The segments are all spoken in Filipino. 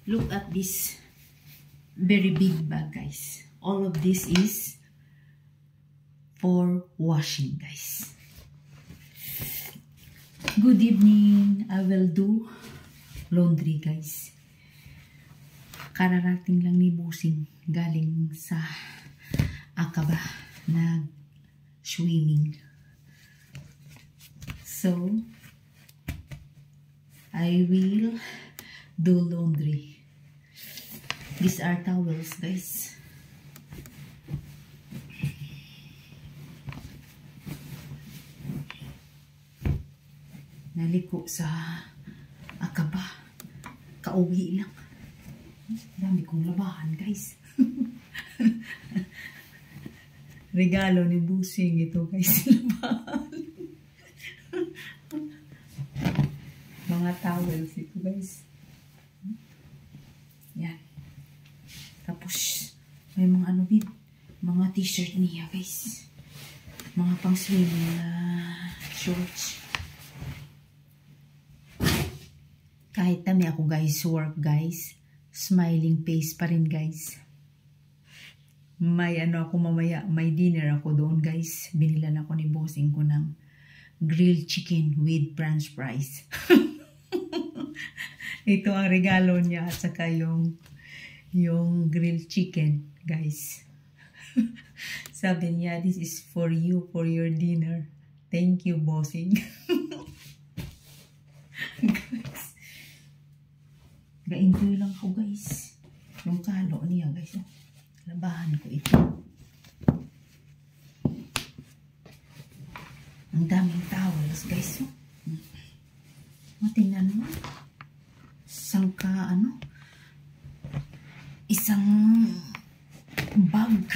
Look at this very big bag, guys. All of this is for washing, guys. Good evening. I will do laundry, guys. Kararating lang ni Busing galing sa Akaba na swimming. So, I will do laundry. These are towels, guys. Naliko sa Akaba. Kauwi lang. Dami kong labahan, guys. Regalo ni Busing ito, guys. Labahan. Mga towels ito, guys. Yan. Tapos, may mga ano din. Mga t-shirt niya, guys. Mga pang swimming na shorts. Kahit dami ako, guys, work, guys. Smiling face pa rin, guys. May ano ako mamaya, may dinner ako doon, guys. Binilan ako ni Bossing ko ng grilled chicken with french fries. Ito ang regalo niya at saka yung grilled chicken, guys. Sabi niya, this is for you, for your dinner. Thank you, Bossing. Guys, ga-enjoy lang ako, guys. Yung kalo niya, guys. Labahan ko ito. Ang daming towels, guys. Matingnan mo. Isang bag.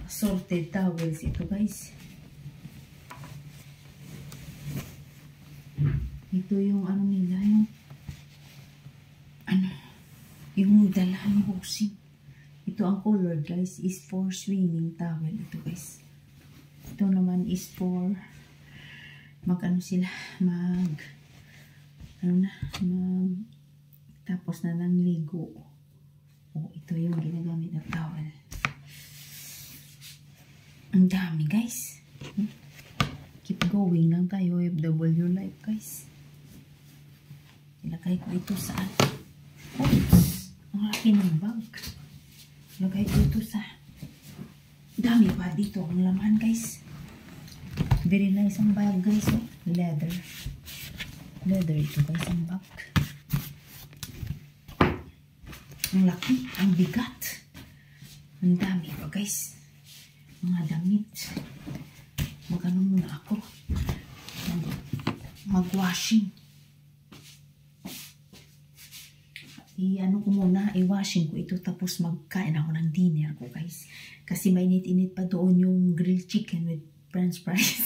Assorted towels ito, guys. Ito yung ano nila, yung dala ni Busing. Ito ang color, guys, is for swimming towel. Ito, guys. Ito naman is for tapos na ng ligo. Ito yung ginagamit na towel. Ang dami, guys. Keep going lang tayo, FW life, guys. Ilagay ko ito saan? Ang laki ng bag. Ilagay ko ito sa dami pa dito ang laman, guys. Very nice ang bag, guys. Leather ito, guys, ang bag. Ang laki, ang bigat. Ang dami pa, guys. Mga damit. Mag-ano muna ako. Mag-washing. I-ano ko muna, i-washing ko ito tapos magkain ako ng dinner ko, guys. Kasi mainit-init pa doon yung grilled chicken with french fries.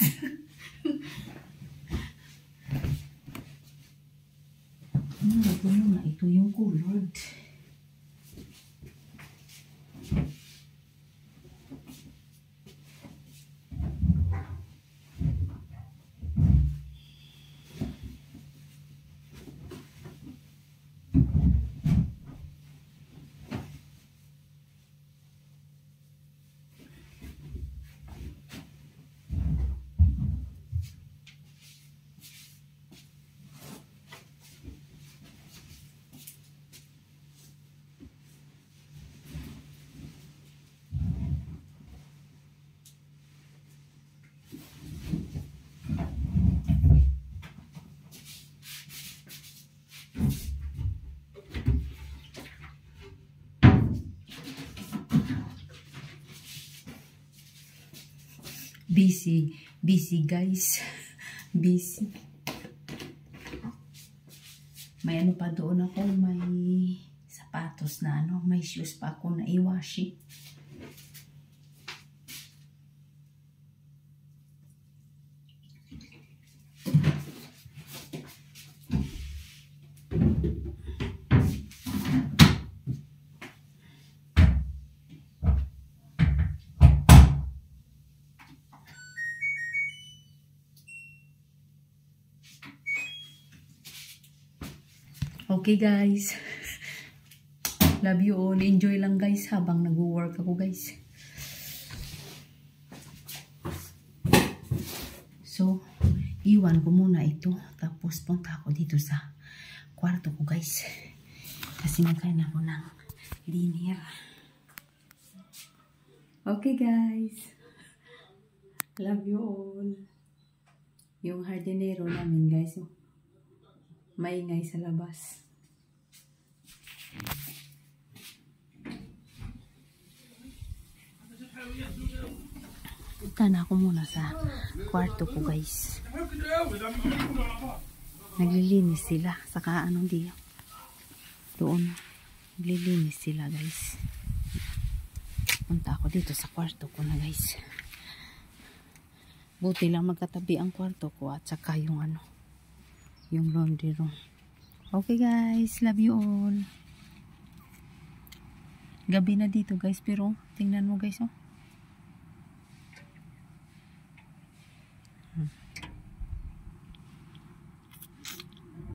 Ito yung colored. Busy, guys. Busy. May ano pa doon ako, may sapatos na may shoes pa ako na i-washing. Okay guys. Love you all. Enjoy lang guys habang nag-work ako guys. So, iwan ko muna ito. Tapos punta ako dito sa kwarto ko guys. Kasi nagkain ako ng dinner. Okay guys. Love you all. Yung hardinero namin guys. Maingay sa labas. Punta na ako muna sa kwarto ko guys. Naglilinis sila. Saka anong diyo. Doon. Naglilinis sila guys. Punta ako dito sa kwarto ko na guys. Buti lang magkatabi ang kwarto ko at saka yung ano. Yung laundry room. Okay guys. Love you all. Gabi na dito guys. Pero tingnan mo guys oh.